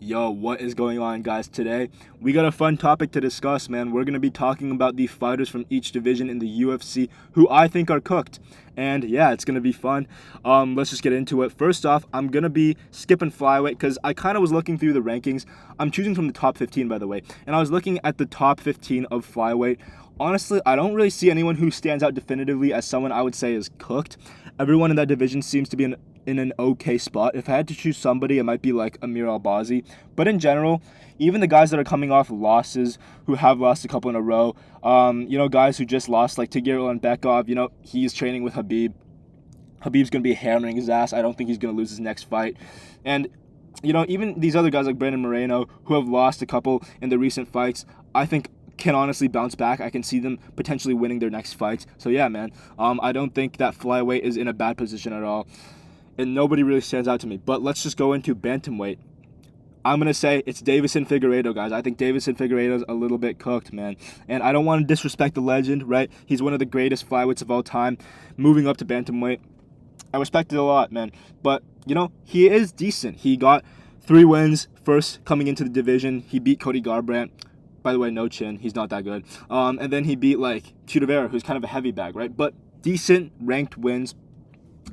Yo, what is going on, guys? Today, we got a fun topic to discuss, man. We're going to be talking about the fighters from each division in the UFC who I think are cooked. And yeah, it's going to be fun. Let's just get into it. First off, I'm going to be skipping flyweight because I kind of was looking through the rankings. I'm choosing from the top 15, by the way. And I was looking at the top 15 of flyweight. Honestly, I don't really see anyone who stands out definitively as someone I would say is cooked. Everyone in that division seems to be in an okay spot. If I had to choose somebody, it might be like Amir Albazi. But in general, even the guys that are coming off losses, who have lost a couple in a row, guys who just lost like Tagir and Bekov, he's training with Habib. Habib's going to be hammering his ass. I don't think he's going to lose his next fight. And, even these other guys like Brandon Moreno, who have lost a couple in the recent fights, I think can honestly bounce back. I can see them potentially winning their next fights. So yeah, man, I don't think that flyweight is in a bad position at all. And nobody really stands out to me. But let's just go into bantamweight. I'm going to say it's Davison Figueiredo, guys. I think Davison Figueiredo's a little bit cooked, man. And I don't want to disrespect the legend, right? He's one of the greatest flyweights of all time. Moving up to bantamweight, I respect it a lot, man. But, he is decent. He got 3 wins first coming into the division. He beat Cody Garbrandt. By the way, no chin. He's not that good. And then he beat, Chudavera, who's kind of a heavy bag, right? But decent ranked wins.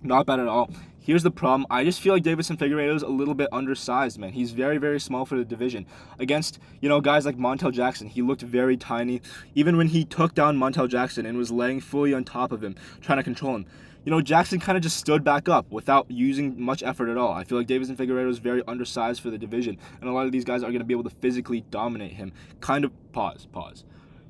Not bad at all. Here's the problem. I just feel like Davison Figueiredo is a little bit undersized, man. He's very, very small for the division. Against, guys like Montel Jackson, he looked very tiny. Even when he took down Montel Jackson and was laying fully on top of him, trying to control him, Jackson kind of just stood back up without using much effort at all. I feel like Davison Figueiredo is very undersized for the division, and a lot of these guys are going to be able to physically dominate him. Kind of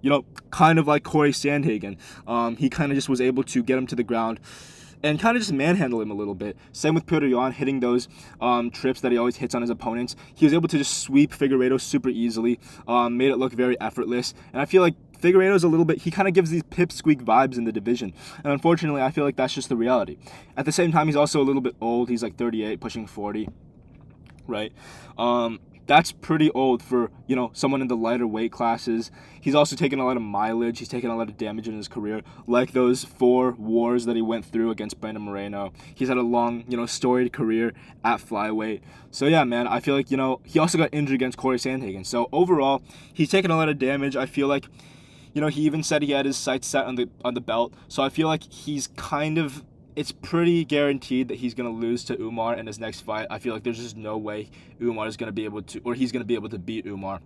like Corey Sandhagen. He kind of just was able to get him to the ground and kind of just manhandle him a little bit. Same with Petr Yan, hitting those trips that he always hits on his opponents. He was able to just sweep Figueiredo super easily, made it look very effortless. And I feel like Figueiredo's a little bit, he kind of gives these pipsqueak vibes in the division. And unfortunately, I feel like that's just the reality. At the same time, he's also a little bit old. He's like 38, pushing 40, right? That's pretty old for, someone in the lighter weight classes. He's also taken a lot of mileage. He's taken a lot of damage in his career, like those 4 wars that he went through against Brandon Moreno. He's had a long, storied career at flyweight. So, yeah, man, I feel like, he also got injured against Corey Sandhagen. So, overall, he's taken a lot of damage. I feel like, he even said he had his sights set on the belt. So, I feel like he's it's pretty guaranteed that he's going to lose to Umar in his next fight. I feel like there's just no way Umar is going to be able to, or he's going to be able to beat Umar.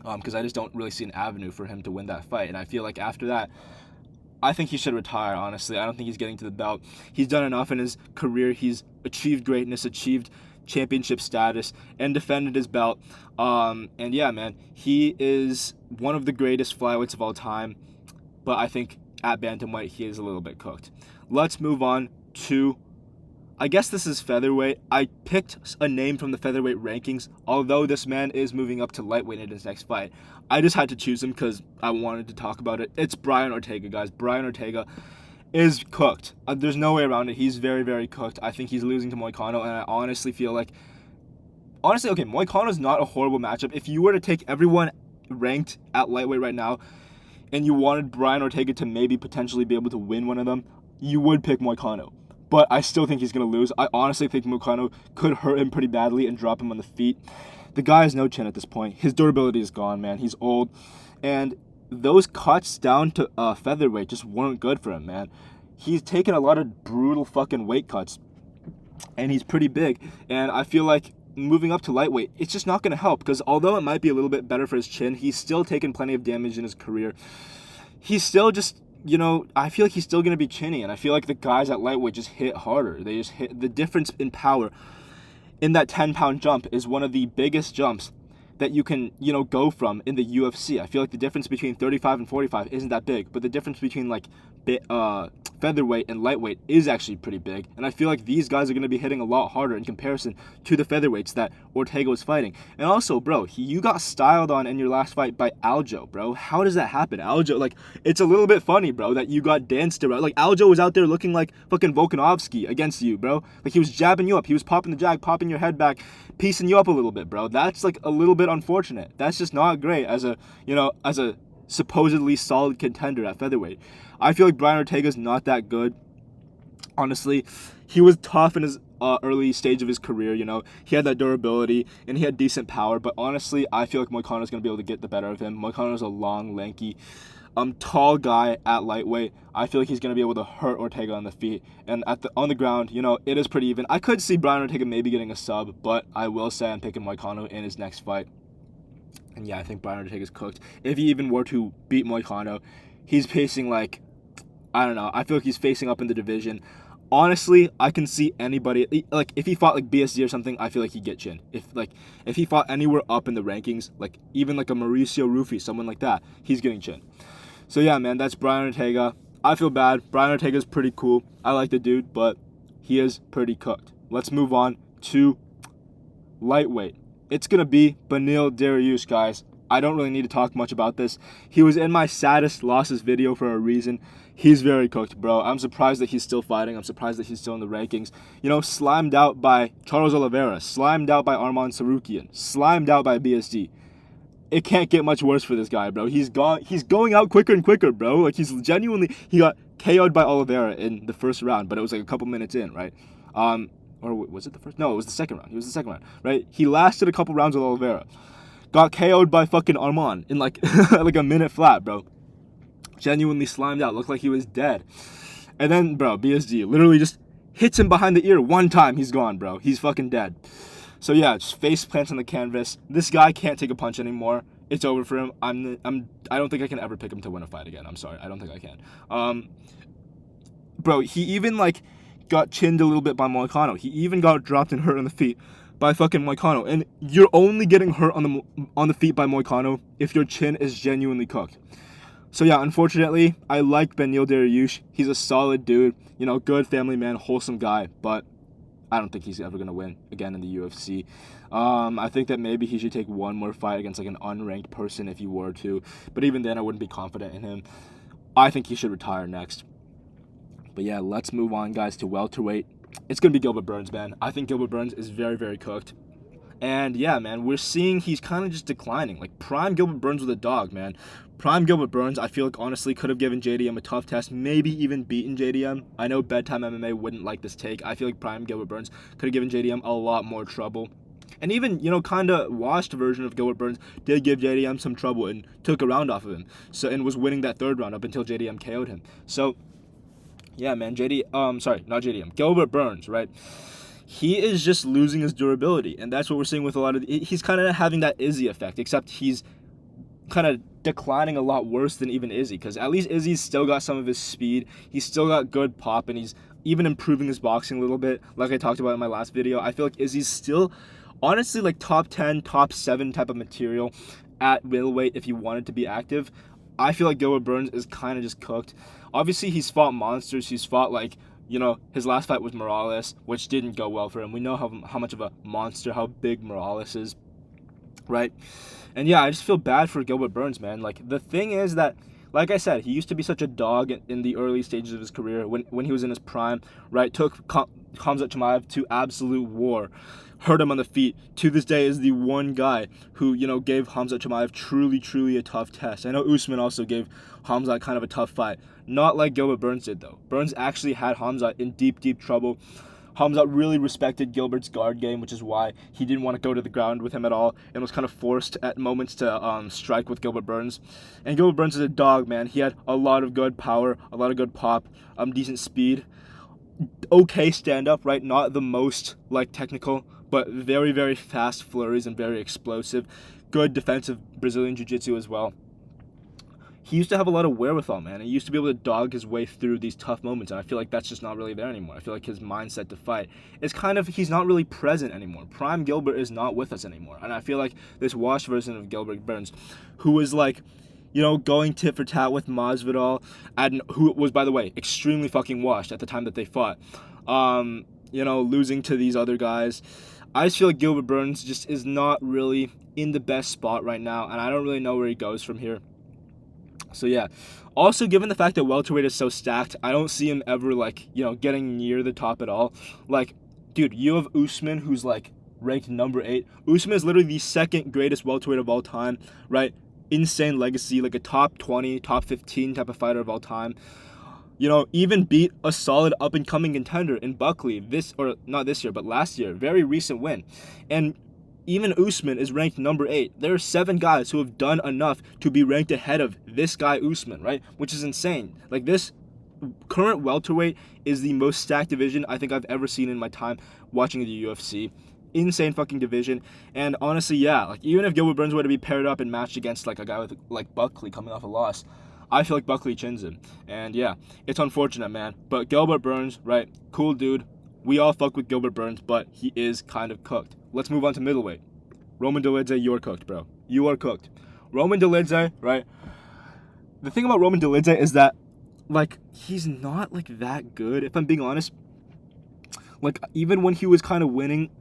Because I just don't really see an avenue for him to win that fight. And I feel like after that, I think he should retire, honestly. I don't think he's getting to the belt. He's done enough in his career. He's achieved greatness, achieved championship status, and defended his belt. And yeah, man, he is one of the greatest flyweights of all time. But I think at bantamweight, he is a little bit cooked. Let's move on to, I guess this is featherweight. I picked a name from the featherweight rankings, although this man is moving up to lightweight in his next fight. I just had to choose him because I wanted to talk about it. It's Brian Ortega, guys. Brian Ortega is cooked. There's no way around it. He's very, very cooked. I think he's losing to Moicano, and I honestly feel like, Moicano's not a horrible matchup. If you were to take everyone ranked at lightweight right now, and you wanted Brian Ortega to maybe potentially be able to win one of them, you would pick Moicano. But I still think he's going to lose. I honestly think Moicano could hurt him pretty badly and drop him on the feet. The guy has no chin at this point. His durability is gone, man. He's old. And those cuts down to featherweight just weren't good for him, man. He's taken a lot of brutal fucking weight cuts. And he's pretty big. And I feel like moving up to lightweight, it's just not going to help. Because although it might be a little bit better for his chin, he's still taken plenty of damage in his career. He's still just, I feel like he's still going to be chinny. And I feel like the guys at lightweight just hit harder. They just hit. The difference in power in that 10-pound jump is one of the biggest jumps that you can, go from in the UFC. I feel like the difference between 35 and 45 isn't that big, but the difference between featherweight and lightweight is actually pretty big. And I feel like these guys are going to be hitting a lot harder in comparison to the featherweights that Ortega was fighting. And also, bro, you got styled on in your last fight by Aljo, bro. How does that happen? Aljo, it's a little bit funny, bro, that you got danced around. Aljo was out there looking like fucking Volkanovski against you, bro. He was jabbing you up. He was popping the jag, popping your head back, piecing you up a little bit, bro. That's a little bit unfortunate. That's just not great as a supposedly solid contender at featherweight. I feel like Brian Ortega's not that good. Honestly, he was tough in his early stage of his career. He had that durability and he had decent power. But honestly, I feel like Moicano's gonna be able to get the better of him. Moicano's a long, lanky, tall guy at lightweight. I feel like he's gonna be able to hurt Ortega on the feet and on the ground. It is pretty even. I could see Brian Ortega maybe getting a sub, but I will say I'm picking Moicano in his next fight. And yeah, I think Brian Ortega's cooked. If he even were to beat Moicano, he's facing I don't know. I feel like he's facing up in the division. Honestly, I can see anybody if he fought BSD or something, I feel like he'd get chin. If he fought anywhere up in the rankings, even a Mauricio Rufy, someone like that, he's getting chin. So yeah, man, that's Brian Ortega. I feel bad. Brian Ortega's pretty cool. I like the dude, but he is pretty cooked. Let's move on to lightweight. It's gonna be Beneil Dariush, guys. I don't really need to talk much about this. He was in my saddest losses video for a reason. He's very cooked, bro. I'm surprised that he's still fighting. I'm surprised that he's still in the rankings. Slimed out by Charles Oliveira, slimed out by Arman Sarukian, slimed out by BSD. It can't get much worse for this guy, bro. He's going out quicker and quicker, bro. He got KO'd by Oliveira in the first round, but it was a couple minutes in, right? Or was it the first? No, it was the second round. He was the second round, right? He lasted a couple rounds with Oliveira. Got KO'd by fucking Arman in a minute flat, bro. Genuinely slimed out. Looked like he was dead. And then, bro, BSD literally just hits him behind the ear one time. He's gone, bro. He's fucking dead. So yeah, just face plants on the canvas. This guy can't take a punch anymore. It's over for him. I don't think I can ever pick him to win a fight again. I'm sorry. I don't think I can. Bro, he even got chinned a little bit by Moicano. He even got dropped and hurt on the feet by fucking Moicano. And you're only getting hurt on the feet by Moicano if your chin is genuinely cooked. So yeah, unfortunately, I like Beneil Dariush. He's a solid dude, good family man, wholesome guy, but I don't think he's ever going to win again in the UFC. I think that maybe he should take one more fight against an unranked person if he were to, but even then I wouldn't be confident in him. I think he should retire next. But yeah, let's move on, guys, to welterweight. It's going to be Gilbert Burns, man. I think Gilbert Burns is very, very cooked. And yeah, man, we're seeing he's kind of just declining. Prime Gilbert Burns with a dog, man. Prime Gilbert Burns, I feel like, honestly, could have given JDM a tough test, maybe even beaten JDM. I know Bedtime MMA wouldn't like this take. I feel like Prime Gilbert Burns could have given JDM a lot more trouble. And even, kind of washed version of Gilbert Burns did give JDM some trouble and took a round off of him. And was winning that third round up until JDM KO'd him. So, yeah, man, Gilbert Burns, right? He is just losing his durability, and that's what we're seeing with a lot of... He's kind of having that Izzy effect, except he's kind of declining a lot worse than even Izzy, because at least Izzy's still got some of his speed. He's still got good pop, and he's even improving his boxing a little bit, like I talked about in my last video. I feel like Izzy's still, honestly, top 10, top 7 type of material at middleweight if he wanted to be active. I feel like Gilbert Burns is kind of just cooked. Obviously, he's fought monsters. He's fought, his last fight was Morales, which didn't go well for him. We know how much of a monster, how big Morales is, right? And yeah, I just feel bad for Gilbert Burns, man. The thing is that, like I said, he used to be such a dog in the early stages of his career when he was in his prime, right? Took Khamzat Chimaev to absolute war, hurt him on the feet. To this day is the one guy who, gave Khamzat Chimaev truly, truly a tough test. I know Usman also gave Khamzat kind of a tough fight. Not like Gilbert Burns did, though. Burns actually had Khamzat in deep, deep trouble. Khamzat really respected Gilbert's guard game, which is why he didn't want to go to the ground with him at all and was kind of forced at moments to strike with Gilbert Burns. And Gilbert Burns is a dog, man. He had a lot of good power, a lot of good pop, decent speed. Okay stand-up, right? Not the most, technical, but very, very fast flurries and very explosive. Good defensive Brazilian jiu-jitsu as well. He used to have a lot of wherewithal, man. He used to be able to dog his way through these tough moments, and I feel like that's just not really there anymore. I feel like his mindset to fight is he's not really present anymore. Prime Gilbert is not with us anymore, and I feel like this washed version of Gilbert Burns, who was going tit for tat with Masvidal, and who was, by the way, extremely fucking washed at the time that they fought, losing to these other guys. I just feel like Gilbert Burns just is not really in the best spot right now, and I don't really know where he goes from here. So yeah, also given the fact that welterweight is so stacked, I don't see him ever getting near the top at all. Dude, you have Usman, who's ranked number 8. Usman is literally the second greatest welterweight of all time, right? Insane legacy, a top 20, top 15 type of fighter of all time. even beat a solid up-and-coming contender in Buckley not this year, but last year. Very recent win. And even Usman is ranked number 8. There are 7 guys who have done enough to be ranked ahead of this guy Usman, right? Which is insane. Like, this current welterweight is the most stacked division I think I've ever seen in my time watching the UFC. Insane fucking division. And honestly, yeah, like, even if Gilbert Burns were to be paired up and matched against like a guy with like Buckley coming off a loss, I feel like Buckley chins him. And yeah, it's unfortunate, man. But Gilbert Burns, right? Cool dude. We all fuck with Gilbert Burns, but he is kind of cooked. Let's move on to middleweight. Roman Dolidze, you're cooked, bro. You are cooked. Roman Dolidze, right? The thing about Roman Dolidze is that, like, he's not, like, that good, if I'm being honest. Like, even when he was kind of winning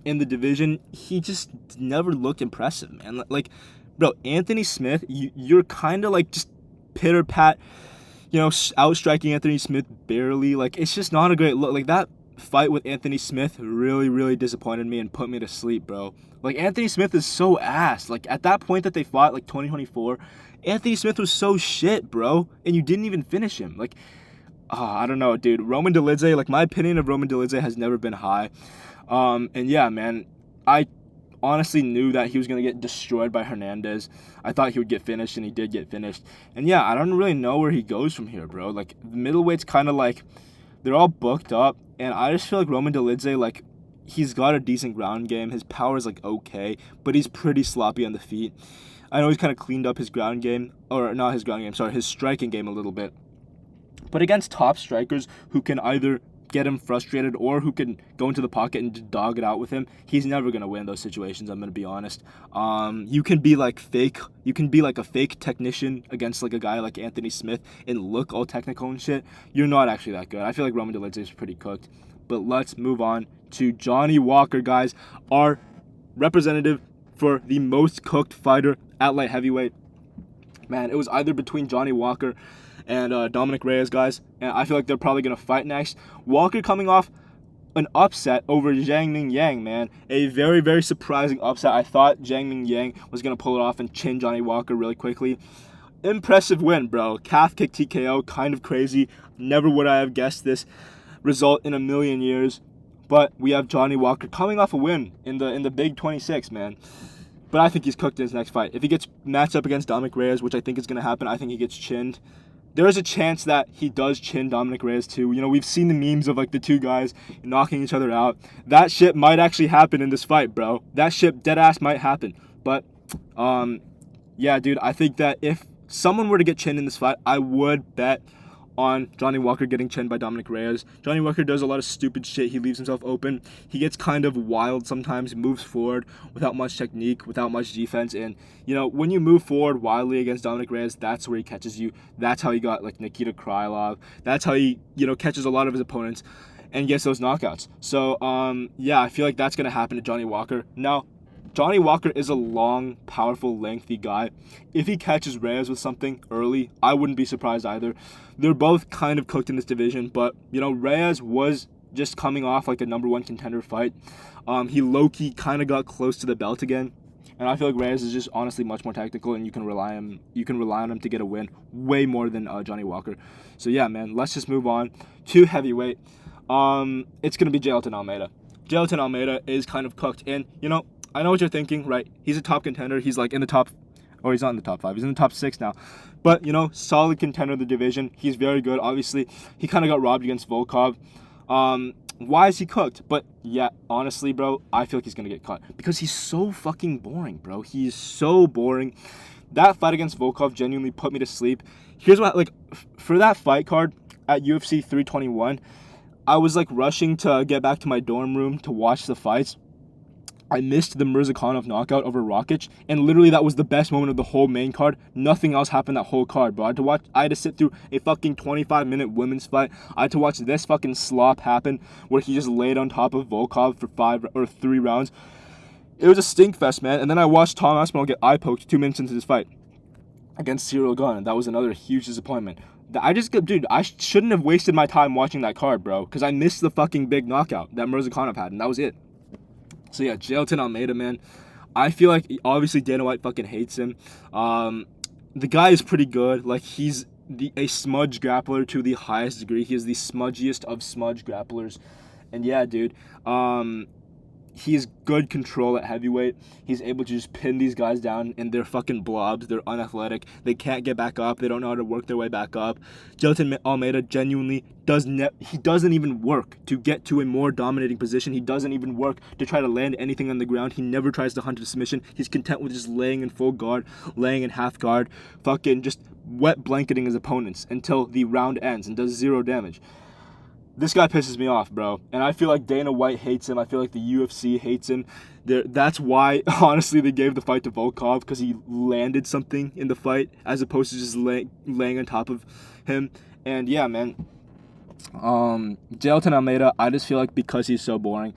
in the division, he just never looked impressive, man. Like, bro, Anthony Smith, you're kind of, like, just pitter-pat, outstriking Anthony Smith barely. Like, it's just not a great look. Like, that fight with Anthony Smith really, really disappointed me and put me to sleep, bro. Like, Anthony Smith is so ass. Like, at that point that they fought, like, 2024, Anthony Smith was so shit, bro, and you didn't even finish him. Like, I don't know, dude. Roman Dolidze, like, my opinion of Roman Dolidze has never been high. And yeah, man, I honestly knew that he was going to get destroyed by Hernandez. I thought he would get finished, and he did get finished. And yeah, I don't really know where he goes from here, bro. Like, the middleweight's kind of like, they're all booked up, and I just feel like Roman Dolidze, like, he's got a decent ground game. His power is, like, okay, but he's pretty sloppy on the feet. I know he's kind of cleaned up his ground game, or not his ground game, sorry, his striking game a little bit. But against top strikers who can either get him frustrated or who can go into the pocket and just dog it out with him, he's never going to win those situations, I'm going to be honest. You can be like a fake technician against like a guy like Anthony Smith and look all technical and shit. You're not actually that good. I feel like Roman Dolidze is pretty cooked. But let's move on to Johnny Walker, guys, our representative for the most cooked fighter at light heavyweight. Man, it was either between Johnny Walker and Dominic Reyes, guys, and I feel like they're probably going to fight next. Walker coming off an upset over Zhang Ming Yang, man. A very, very surprising upset. I thought Zhang Ming Yang was going to pull it off and chin Johnny Walker really quickly. Impressive win, bro. Calf kick TKO, kind of crazy. Never would I have guessed this result in a million years. But we have Johnny Walker coming off a win in the Big 26, man. But I think he's cooked in his next fight. If he gets matched up against Dominic Reyes, which I think is going to happen, I think he gets chinned. There is a chance that he does chin Dominic Reyes too. We've seen the memes of like the two guys knocking each other out. That shit might actually happen in this fight, bro. That shit dead ass might happen. But yeah, dude, I think that if someone were to get chinned in this fight, I would bet on Johnny Walker getting chinned by Dominic Reyes. Johnny Walker does a lot of stupid shit. He leaves himself open. He gets kind of wild sometimes, moves forward without much technique, without much defense. And, when you move forward wildly against Dominic Reyes, that's where he catches you. That's how he got, like, Nikita Krylov. That's how he, catches a lot of his opponents and gets those knockouts. So, yeah, I feel like that's going to happen to Johnny Walker. Now, Johnny Walker is a long, powerful, lengthy guy. If he catches Reyes with something early, I wouldn't be surprised either. They're both kind of cooked in this division, but, Reyes was just coming off like a number 1 contender fight. He low-key kind of got close to the belt again, and I feel like Reyes is just honestly much more tactical, and you can rely on him to get a win way more than Johnny Walker. So yeah, man, let's just move on to heavyweight. It's gonna be Jailton Almeida. Jailton Almeida is kind of cooked, and I know what you're thinking, right? He's a top contender. He's like in the top, or he's not in the top 5. He's in the top 6 now. But, solid contender of the division. He's very good. Obviously, he kind of got robbed against Volkov. Why is he cooked? But, yeah, honestly, bro, I feel like he's going to get cut. Because he's so fucking boring, bro. He's so boring. That fight against Volkov genuinely put me to sleep. Here's what, like, for that fight card at UFC 321, I was, like, rushing to get back to my dorm room to watch the fights. I missed the Mirzakhanov knockout over Rakic, and literally that was the best moment of the whole main card. Nothing else happened that whole card, bro. I had to sit through a fucking 25-minute women's fight. I had to watch this fucking slop happen where he just laid on top of Volkov for 3 rounds. It was a stink fest, man. And then I watched Tom Aspinall get eye poked 2 minutes into this fight against Cyril Gane, and that was another huge disappointment. I shouldn't have wasted my time watching that card, bro, because I missed the fucking big knockout that Mirzakhanov had, and that was it. So yeah, Jailton Almeida, man. I feel like obviously Dana White fucking hates him. The guy is pretty good. Like he's a smudge grappler to the highest degree. He is the smudgiest of smudge grapplers. And yeah, dude, he has good control at heavyweight. He's able to just pin these guys down, and they're fucking blobs. They're unathletic. They can't get back up. They don't know how to work their way back up. Jailton Almeida genuinely he doesn't even work to get to a more dominating position. He doesn't even work to try to land anything on the ground. He never tries to hunt a submission. He's content with just laying in full guard, laying in half guard, fucking just wet blanketing his opponents until the round ends and does 0 damage. This guy pisses me off, bro. And I feel like Dana White hates him. I feel like the UFC hates him. That's why, honestly, they gave the fight to Volkov, because he landed something in the fight as opposed to just laying on top of him. And yeah, man. Jailton Almeida, I just feel like because he's so boring,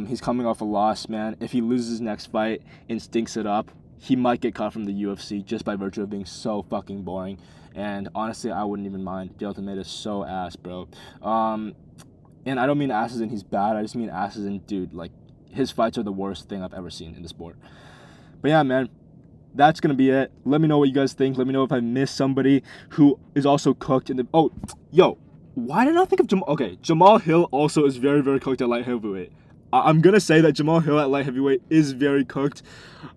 he's coming off a loss, man. If he loses his next fight and stinks it up, he might get cut from the UFC just by virtue of being so fucking boring. And honestly, I wouldn't even mind. Jailton Almeida is so ass, bro. And I don't mean ass as in he's bad. I just mean ass as in, dude, like, his fights are the worst thing I've ever seen in the sport. But yeah, man, that's going to be it. Let me know what you guys think. Let me know if I missed somebody who is also cooked in the... Oh, yo, why did I not think of Jamal? Okay, Jamal Hill also is very, very cooked at light heavyweight. I'm going to say that Jamal Hill at light heavyweight is very cooked.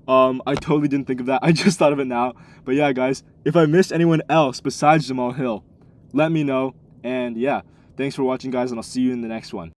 I totally didn't think of that. I just thought of it now. But yeah, guys, if I missed anyone else besides Jamal Hill, let me know. And yeah, thanks for watching, guys, and I'll see you in the next one.